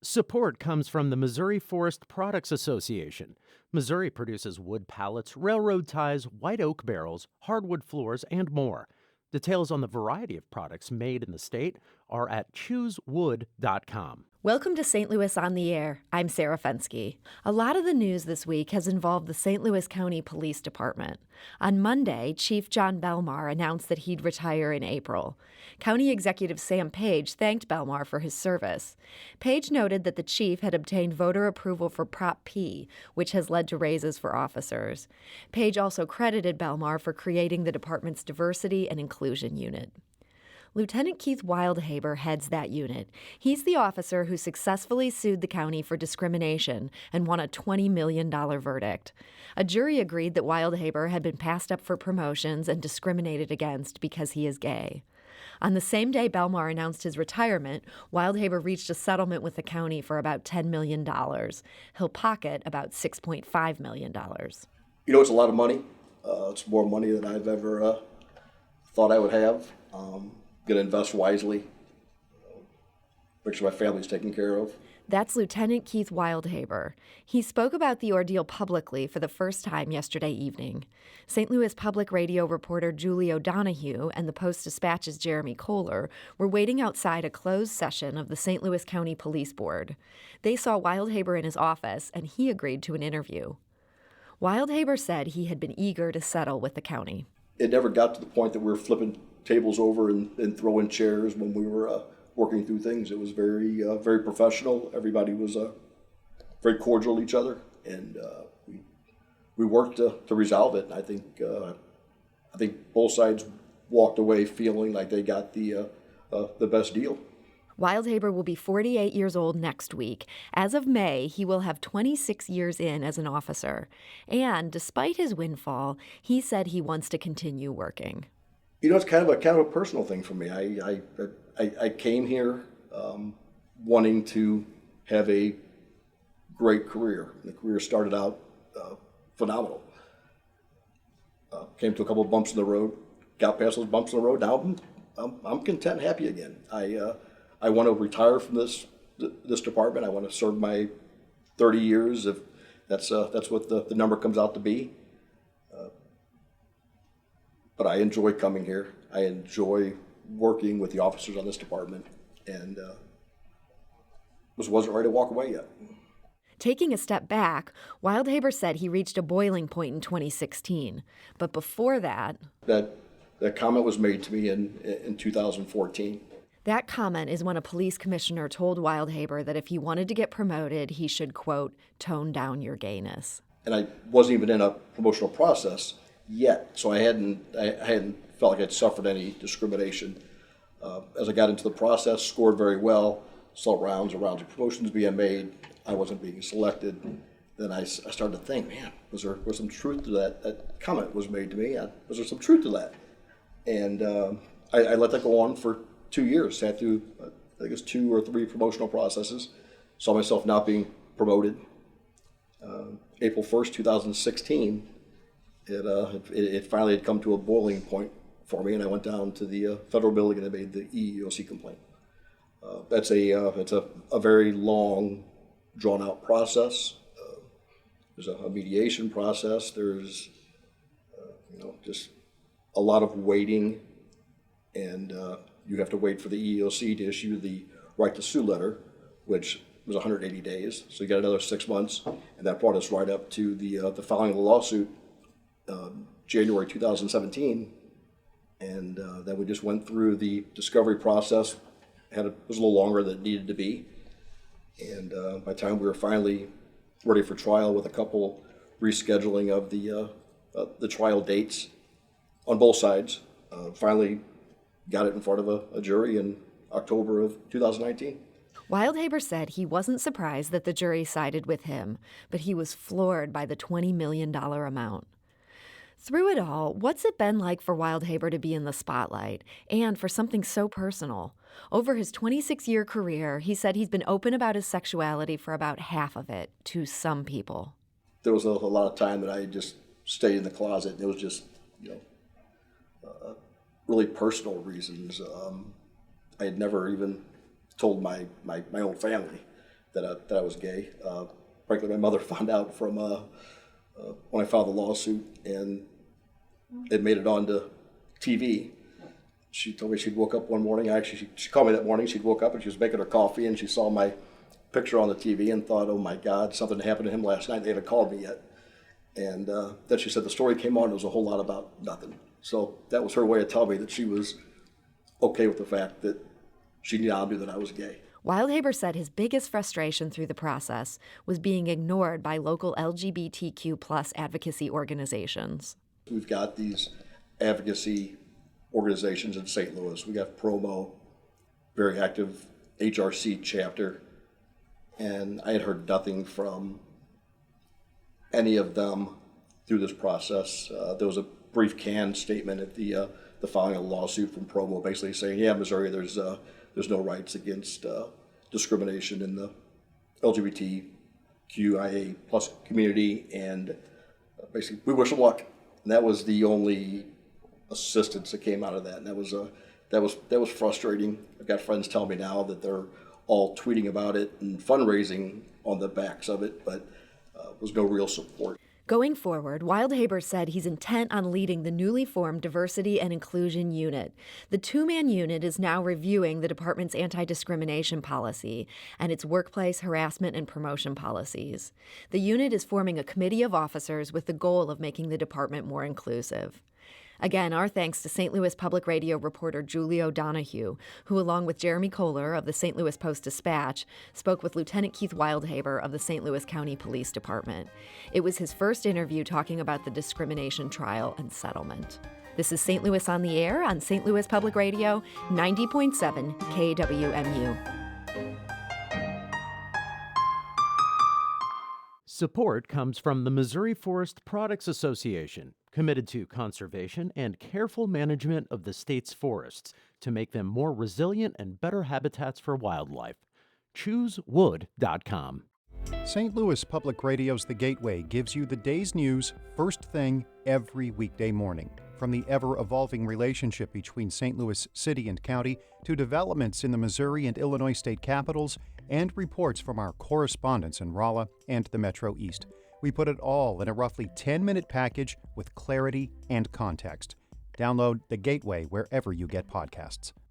Support comes from the Missouri Forest Products Association. Missouri produces wood pallets, railroad ties, white oak barrels, hardwood floors, and more. Details on the variety of products made in the state are at choosewood.com. Welcome to St. Louis on the Air. I'm Sarah Fenske. A lot of the news this week has involved the St. Louis County Police Department. On Monday, Chief John Belmar announced that he'd retire in April. County Executive Sam Page thanked Belmar for his service. Page noted that the chief had obtained voter approval for Prop P, which has led to raises for officers. Page also credited Belmar for creating the department's diversity and inclusion unit. Lieutenant Keith Wildhaber heads that unit. He's the officer who successfully sued the county for discrimination and won a $20 million verdict. A jury agreed that Wildhaber had been passed up for promotions and discriminated against because he is gay. On the same day Belmar announced his retirement, Wildhaber reached a settlement with the county for about $10 million. He'll pocket about $6.5 million. You know, it's a lot of money. It's more money than I've ever thought I would have. Going to invest wisely, make sure my family's taken care of. That's Lieutenant Keith Wildhaber. He spoke about the ordeal publicly for the first time yesterday evening. St. Louis Public Radio reporter Julie O'Donoghue and the Post-Dispatch's Jeremy Kohler were waiting outside a closed session of the St. Louis County Police Board. They saw Wildhaber in his office, and he agreed to an interview. Wildhaber said he had been eager to settle with the county. It never got to the point that we were flipping tables over and throwing chairs when we were working through things. It was very professional. Everybody was very cordial to each other, and we worked to resolve it. And I think both sides walked away feeling like they got the best deal. Wildhaber will be 48 years old next week. As of May, he will have 26 years in as an officer. And despite his windfall, he said he wants to continue working. You know, it's kind of a personal thing for me. I came here wanting to have a great career. The career started out phenomenal. Came to a couple of bumps in the road, got past those bumps in the road. Now I'm content and happy again. I want to retire from this department. I want to serve my 30 years, if that's what the number comes out to be. But I enjoy coming here. I enjoy working with the officers on this department, and wasn't ready to walk away yet. Taking a step back, Wildhaber said he reached a boiling point in 2016. But before that comment was made to me in 2014. That comment is when a police commissioner told Wildhaber that if he wanted to get promoted, he should, quote, tone down your gayness. And I wasn't even in a promotional process yet, so I hadn't felt like I'd suffered any discrimination. As I got into the process, scored very well, saw rounds of promotions being made. I wasn't being selected. Then I started to think, man, was some truth to that? That comment was made to me. Was there some truth to that? And I let that go on for 2 years. Sat through, I think it's 2 or 3 promotional processes. Saw myself not being promoted. April 1st, 2016, it finally had come to a boiling point for me, and I went down to the federal building and I made the EEOC complaint. It's a very long, drawn-out process. There's a mediation process. There's just a lot of waiting, and you have to wait for the EEOC to issue the right to sue letter, which was 180 days. So you got another 6 months, and that brought us right up to the filing of the lawsuit, January 2017, and then we just went through the discovery process. It was a little longer than it needed to be, and by the time we were finally ready for trial with a couple rescheduling of the trial dates on both sides, finally got it in front of a jury in October of 2019. Wildhaber said he wasn't surprised that the jury sided with him, but he was floored by the $20 million amount. Through it all, what's it been like for Wildhaber to be in the spotlight, and for something so personal? Over his 26-year career, he said he's been open about his sexuality for about half of it, to some people. There was a lot of time that I just stayed in the closet, and it was just, really personal reasons. I had never even told my own family. that I was gay. Frankly, my mother found out from when I filed the lawsuit, and it made it onto TV. She told me she'd woke up one morning. She called me that morning. She'd woke up and she was making her coffee, and she saw my picture on the TV and thought, "Oh my God, something happened to him last night. They haven't called me yet." And then she said the story came on. And it was a whole lot about nothing. So that was her way of telling me that she was okay with the fact that she now knew that I was gay. Wildhaber said his biggest frustration through the process was being ignored by local LGBTQ plus advocacy organizations. We've got these advocacy organizations in St. Louis. We got Promo, very active HRC chapter, and I had heard nothing from any of them through this process. There was a brief canned statement at the filing of a lawsuit from Promo, basically saying, "Yeah, Missouri, there's no rights against discrimination in the LGBTQIA plus community, and basically we wish them luck." And that was the only assistance that came out of that, and that was frustrating. I've got friends telling me now that they're all tweeting about it and fundraising on the backs of it, but was no real support. Going forward, Wildhaber said he's intent on leading the newly formed Diversity and Inclusion Unit. The two-man unit is now reviewing the department's anti-discrimination policy and its workplace harassment and promotion policies. The unit is forming a committee of officers with the goal of making the department more inclusive. Again, our thanks to St. Louis Public Radio reporter Julie O'Donoghue, who, along with Jeremy Kohler of the St. Louis Post-Dispatch, spoke with Lieutenant Keith Wildhaber of the St. Louis County Police Department. It was his first interview talking about the discrimination trial and settlement. This is St. Louis on the Air on St. Louis Public Radio, 90.7 KWMU. Support comes from the Missouri Forest Products Association, committed to conservation and careful management of the state's forests to make them more resilient and better habitats for wildlife. ChooseWood.com. St. Louis Public Radio's The Gateway gives you the day's news first thing every weekday morning. From the ever-evolving relationship between St. Louis City and County to developments in the Missouri and Illinois state capitals and reports from our correspondents in Rolla and the Metro East. We put it all in a roughly 10-minute package with clarity and context. Download The Gateway wherever you get podcasts.